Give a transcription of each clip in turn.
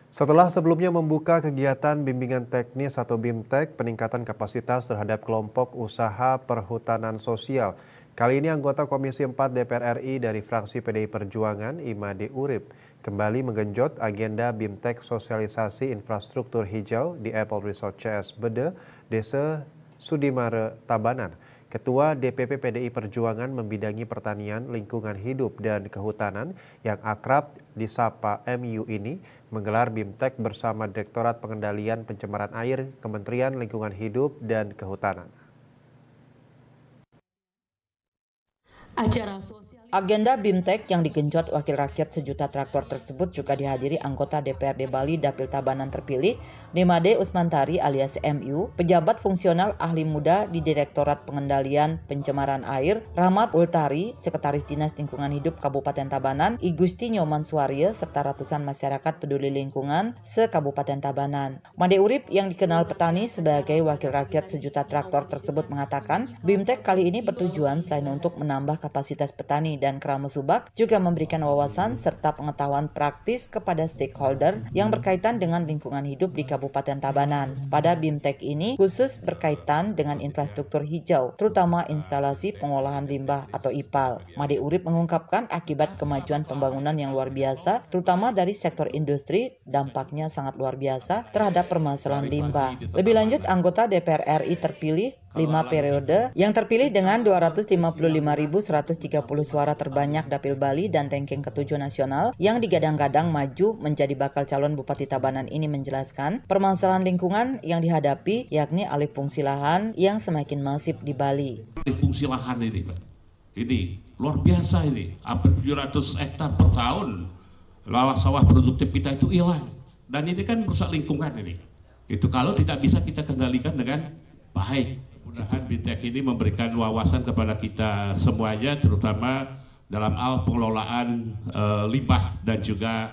Setelah sebelumnya membuka kegiatan bimbingan teknis atau BIMTEK, peningkatan kapasitas terhadap kelompok usaha perhutanan sosial. Kali ini anggota Komisi 4 DPR RI dari fraksi PDI Perjuangan, Imade Urip, kembali menggenjot agenda BIMTEK sosialisasi infrastruktur hijau di Apple Resort CS Bede, Desa Sudimare, Tabanan. Ketua DPP PDI Perjuangan membidangi pertanian, lingkungan hidup, dan kehutanan yang akrab disapa MU ini menggelar BIMTEK bersama Direktorat Pengendalian Pencemaran Air Kementerian Lingkungan Hidup dan Kehutanan. Agenda BIMTEK yang digenjot Wakil Rakyat Sejuta Traktor tersebut juga dihadiri anggota DPRD Bali Dapil Tabanan terpilih, Nimade Usmantari alias MU, pejabat fungsional ahli muda di Direktorat Pengendalian Pencemaran Air, Rahmat Ultari, Sekretaris Dinas Lingkungan Hidup Kabupaten Tabanan, I Gusti Nyoman Suarya, serta ratusan masyarakat peduli lingkungan se-Kabupaten Tabanan. Made Urip yang dikenal petani sebagai Wakil Rakyat Sejuta Traktor tersebut mengatakan, BIMTEK kali ini bertujuan selain untuk menambah kapasitas petani dan Krama Subak juga memberikan wawasan serta pengetahuan praktis kepada stakeholder yang berkaitan dengan lingkungan hidup di Kabupaten Tabanan. Pada BIMTEK ini khusus berkaitan dengan infrastruktur hijau, terutama instalasi pengolahan limbah atau IPAL. Made Urip mengungkapkan akibat kemajuan pembangunan yang luar biasa, terutama dari sektor industri, dampaknya sangat luar biasa terhadap permasalahan limbah. Lebih lanjut, anggota DPR RI terpilih 5 periode yang terpilih dengan 255.130 suara terbanyak Dapil Bali dan ranking ke-7 nasional yang digadang-gadang maju menjadi bakal calon Bupati Tabanan ini menjelaskan permasalahan lingkungan yang dihadapi yakni alih fungsi lahan yang semakin masif di Bali. Alih fungsi lahan ini, Pak. Ini luar biasa ini. Hampir 700 hektar per tahun. Sawah produktif kita itu hilang. Dan ini kan merusak lingkungan ini. Itu kalau tidak bisa kita kendalikan dengan baik. Mudah-mudahan BIMTEK ini memberikan wawasan kepada kita semuanya, terutama dalam hal pengelolaan limbah dan juga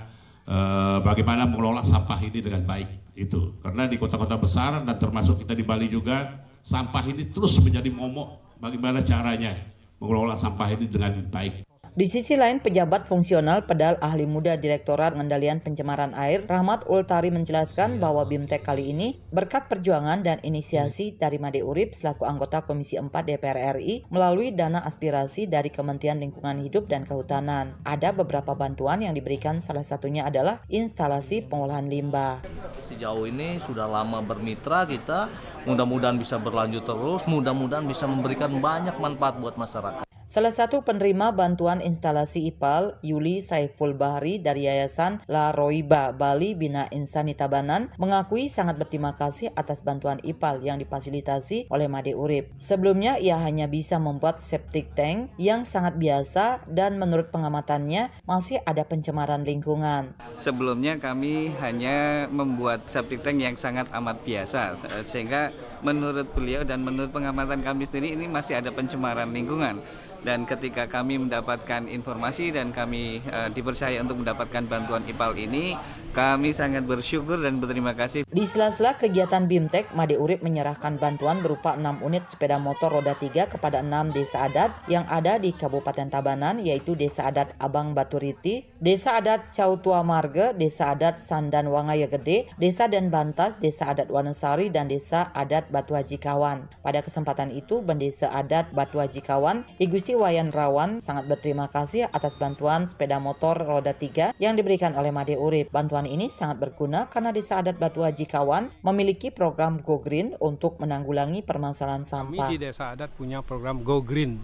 bagaimana mengelola sampah ini dengan baik. Itu karena di kota-kota besar dan termasuk kita di Bali juga, sampah ini terus menjadi momok bagaimana caranya mengelola sampah ini dengan baik. Di sisi lain, pejabat fungsional pedal ahli muda Direktorat Pengendalian Pencemaran Air, Rahmat Ultari menjelaskan bahwa BIMTEK kali ini berkat perjuangan dan inisiasi dari Made Urip selaku anggota Komisi 4 DPR RI melalui dana aspirasi dari Kementerian Lingkungan Hidup dan Kehutanan. Ada beberapa bantuan yang diberikan, salah satunya adalah instalasi pengolahan limbah. Sejauh ini sudah lama bermitra kita, mudah-mudahan bisa berlanjut terus, mudah-mudahan bisa memberikan banyak manfaat buat masyarakat. Salah satu penerima bantuan instalasi IPAL, Yuli Saiful Bahri dari Yayasan La Roiba Bali Bina Insani Tabanan, mengakui sangat berterima kasih atas bantuan IPAL yang difasilitasi oleh Made Urip. Sebelumnya ia hanya bisa membuat septic tank yang sangat biasa dan menurut pengamatannya masih ada pencemaran lingkungan. Sebelumnya kami hanya membuat septic tank yang sangat amat biasa, sehingga menurut beliau dan menurut pengamatan kami sendiri ini masih ada pencemaran lingkungan. Dan ketika kami mendapatkan informasi dan kami dipercaya untuk mendapatkan bantuan IPAL ini, kami sangat bersyukur dan berterima kasih. Di sela-sela kegiatan BIMTEK, Made Urip menyerahkan bantuan berupa 6 unit sepeda motor roda 3 kepada 6 desa adat yang ada di Kabupaten Tabanan, yaitu Desa Adat Abang Baturiti, Desa Adat Cautua Marga, Desa Adat Sandan Wangaya Gede, Desa Den Bantas, Desa Adat Wanesari, dan Desa Adat Batu Haji Kawan. Pada kesempatan itu, Bendesa Adat Batu Haji Kawan, I Gusti Wayan Rawan sangat berterima kasih atas bantuan sepeda motor roda 3 yang diberikan oleh Made Urip. Bantuan ini sangat berguna karena Desa Adat Batu Haji Kawan memiliki program Go Green untuk menanggulangi permasalahan sampah. Kami di Desa Adat punya program Go Green.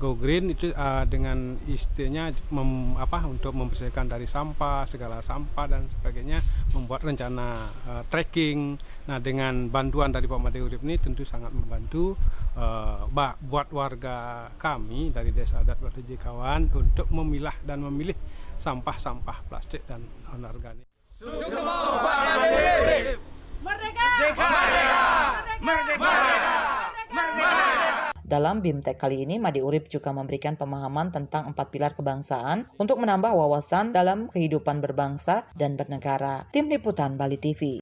Go Green itu dengan istilahnya untuk membersihkan dari sampah, segala sampah dan sebagainya, membuat rencana tracking. Nah, dengan bantuan dari Pak Made Urip ini tentu sangat membantu buat warga kami dari Desa Adat Batu Haji Kawan untuk memilah dan memilih sampah-sampah plastik dan anorganik. Sukses Pak Made Urip! Merdeka! Merdeka! Merdeka! Merdeka! Dalam BIMTEK kali ini, Made Urip juga memberikan pemahaman tentang 4 pilar kebangsaan untuk menambah wawasan dalam kehidupan berbangsa dan bernegara. Tim Liputan Bali TV.